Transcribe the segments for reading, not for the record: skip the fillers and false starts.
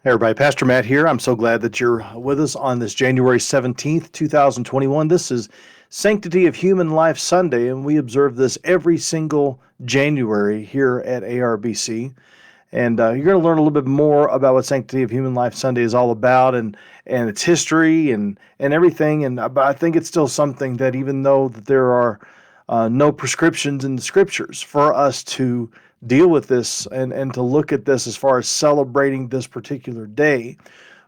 Hey everybody, Pastor Matt here. I'm so glad that you're with us on this January 17th, 2021. This is Sanctity of Human Life Sunday, and we observe this every single January here at ARBC. And you're going to learn a little bit more about what Sanctity of Human Life Sunday is all about and its history and everything. But I think it's still something that even though that there are no prescriptions in the scriptures for us to deal with this and to look at this as far as celebrating this particular day,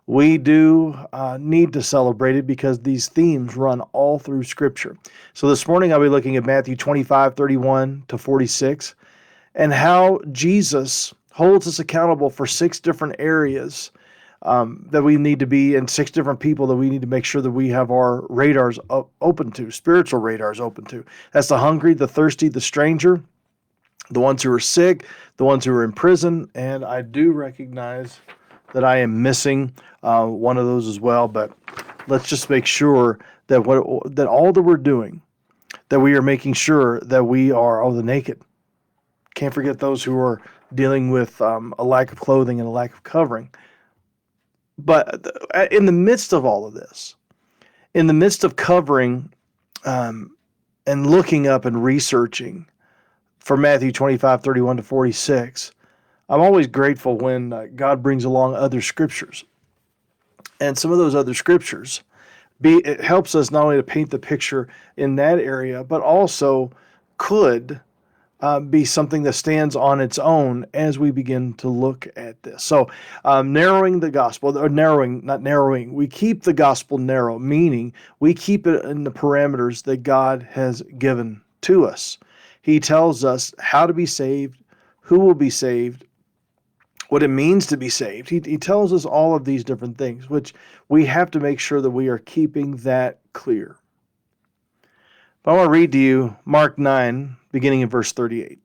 we do need to celebrate it because these themes run all through Scripture. So this morning I'll be looking at Matthew 25:31 to 46 and how Jesus holds us accountable for 6 different areas that we need to be, and 6 different people that we need to make sure that we have our radars open to, spiritual radars open to. That's the hungry, the thirsty, the stranger, the ones who are sick, the ones who are in prison, and I do recognize that I am missing one of those as well, but let's just make sure that that all that we're doing, that we are making sure that we are, the naked. Can't forget those who are dealing with a lack of clothing and a lack of covering. But in the midst of all of this, in the midst of covering and looking up and researching for Matthew 25:31 to 46, I'm always grateful when God brings along other scriptures. And some of those other scriptures, it helps us not only to paint the picture in that area, but also could be something that stands on its own as we begin to look at this. So narrowing the gospel, or not narrowing, we keep the gospel narrow, meaning we keep it in the parameters that God has given to us. He tells us how to be saved, who will be saved, what it means to be saved. He tells us all of these different things, which we have to make sure that we are keeping that clear. But I want to read to you Mark 9, beginning in verse 38.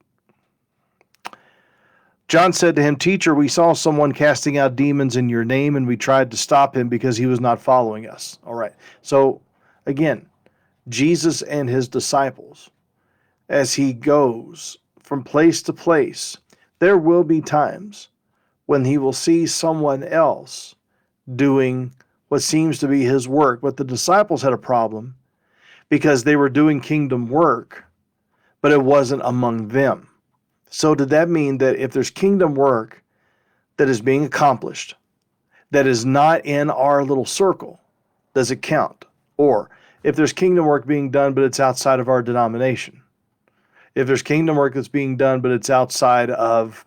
John said to him, "Teacher, we saw someone casting out demons in your name, and we tried to stop him because he was not following us." All right. So, again, Jesus and his disciples, as he goes from place to place, there will be times when he will see someone else doing what seems to be his work. But the disciples had a problem because they were doing kingdom work, but it wasn't among them. So did that mean that if there's kingdom work that is being accomplished, that is not in our little circle, does it count? Or if there's kingdom work being done, but it's outside of our denomination, if there's kingdom work that's being done, but it's outside of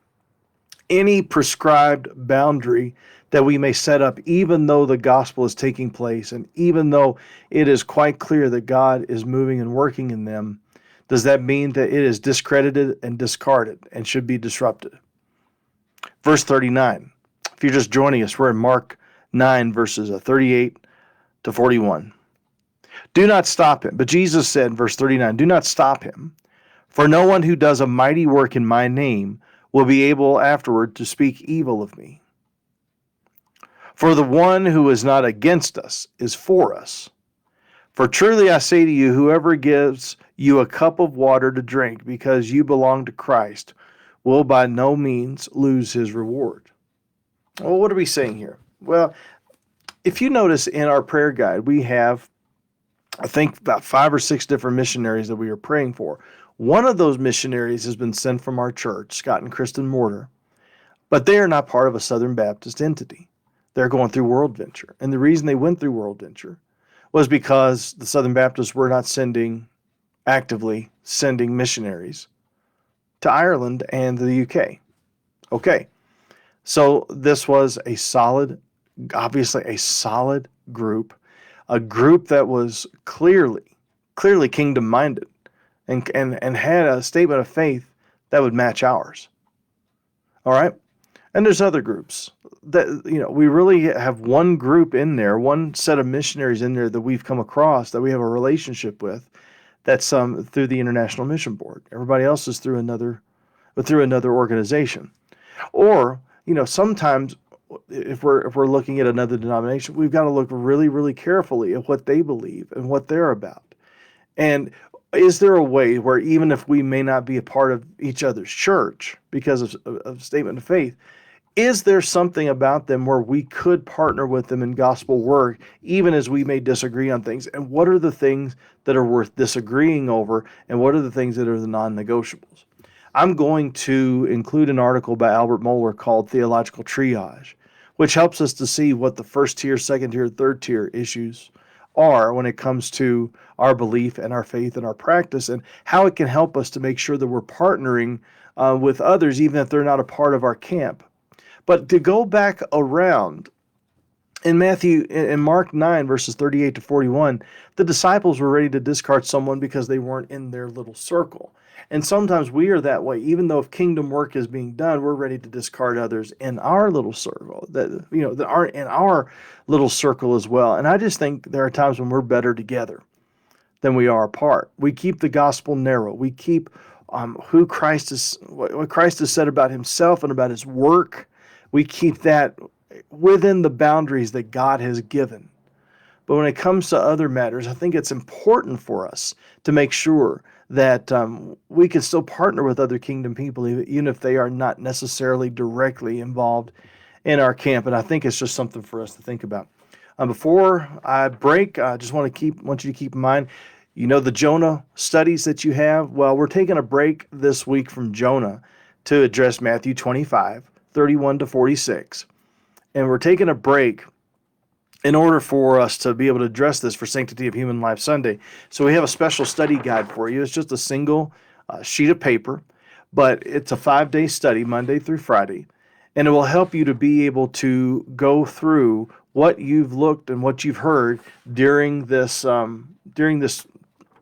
any prescribed boundary that we may set up, even though the gospel is taking place, and even though it is quite clear that God is moving and working in them, does that mean that it is discredited and discarded and should be disrupted? Verse 39. If you're just joining us, we're in Mark 9, verses 38 to 41. Do not stop him. But Jesus said in verse 39, do not stop him. For no one who does a mighty work in my name will be able afterward to speak evil of me. For the one who is not against us is for us. For truly I say to you, whoever gives you a cup of water to drink because you belong to Christ will by no means lose his reward. Well, what are we saying here? Well, if you notice in our prayer guide, we have, I think, about 5 or 6 different missionaries that we are praying for. One of those missionaries has been sent from our church, Scott and Kristen Mortar, but they are not part of a Southern Baptist entity. They're going through World Venture. And the reason they went through World Venture was because the Southern Baptists were not actively sending missionaries to Ireland and the UK. Okay, so this was obviously a solid group, a group that was clearly kingdom-minded, and had a statement of faith that would match ours. All right? And there's other groups that, we really have one group in there, one set of missionaries in there that we've come across that we have a relationship with, that's through the International Mission Board. Everybody else is through another organization. Or, sometimes if we're looking at another denomination, we've got to look really, really carefully at what they believe and what they're about. And is there a way where even if we may not be a part of each other's church because of statement of faith, Is there something about them where we could partner with them in gospel work, even as we may disagree on things? And what are the things that are worth disagreeing over? And what are the things that are the non-negotiables? I'm going to include an article by Albert Mohler called Theological Triage, which helps us to see what the first tier, second tier, third tier issues are when it comes to our belief and our faith and our practice, and how it can help us to make sure that we're partnering with others, even if they're not a part of our camp. But to go back around in Mark 9, verses 38 to 41, the disciples were ready to discard someone because they weren't in their little circle. And sometimes we are that way. Even though if kingdom work is being done, we're ready to discard others in our little circle that aren't in our little circle as well. And I just think there are times when we're better together than we are apart. We keep the gospel narrow. We keep what Christ has said about himself and about his work. We keep that within the boundaries that God has given. But when it comes to other matters, I think it's important for us to make sure that we can still partner with other kingdom people, even if they are not necessarily directly involved in our camp. And I think it's just something for us to think about. Before I break, I just want you to keep in mind, the Jonah studies that you have. Well, we're taking a break this week from Jonah to address Matthew 25, 31 to 46. And we're taking a break in order for us to be able to address this for Sanctity of Human Life Sunday. So we have a special study guide for you. It's just a single sheet of paper, but it's a 5-day study, Monday through Friday. And it will help you to be able to go through what you've looked and what you've heard during this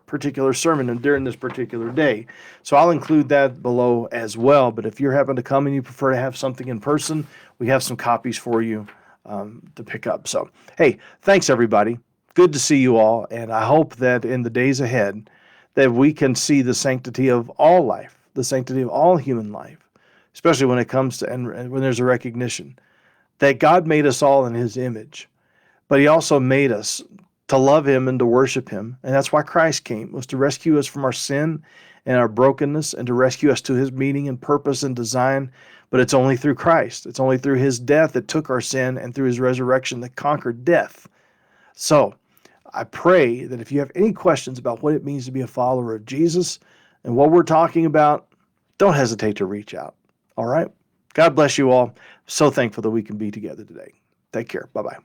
particular sermon and during this particular day. So I'll include that below as well. But if you're having to come and you prefer to have something in person, we have some copies for you to pick up. So, hey, thanks everybody. Good to see you all. And I hope that in the days ahead that we can see the sanctity of all life, the sanctity of all human life, especially when it comes to, and when there's a recognition that God made us all in his image, but he also made us to love him and to worship him. And that's why Christ came, was to rescue us from our sin and our brokenness and to rescue us to his meaning and purpose and design. But it's only through Christ. It's only through his death that took our sin and through his resurrection that conquered death. So I pray that if you have any questions about what it means to be a follower of Jesus and what we're talking about, don't hesitate to reach out. All right? God bless you all. So thankful that we can be together today. Take care. Bye-bye.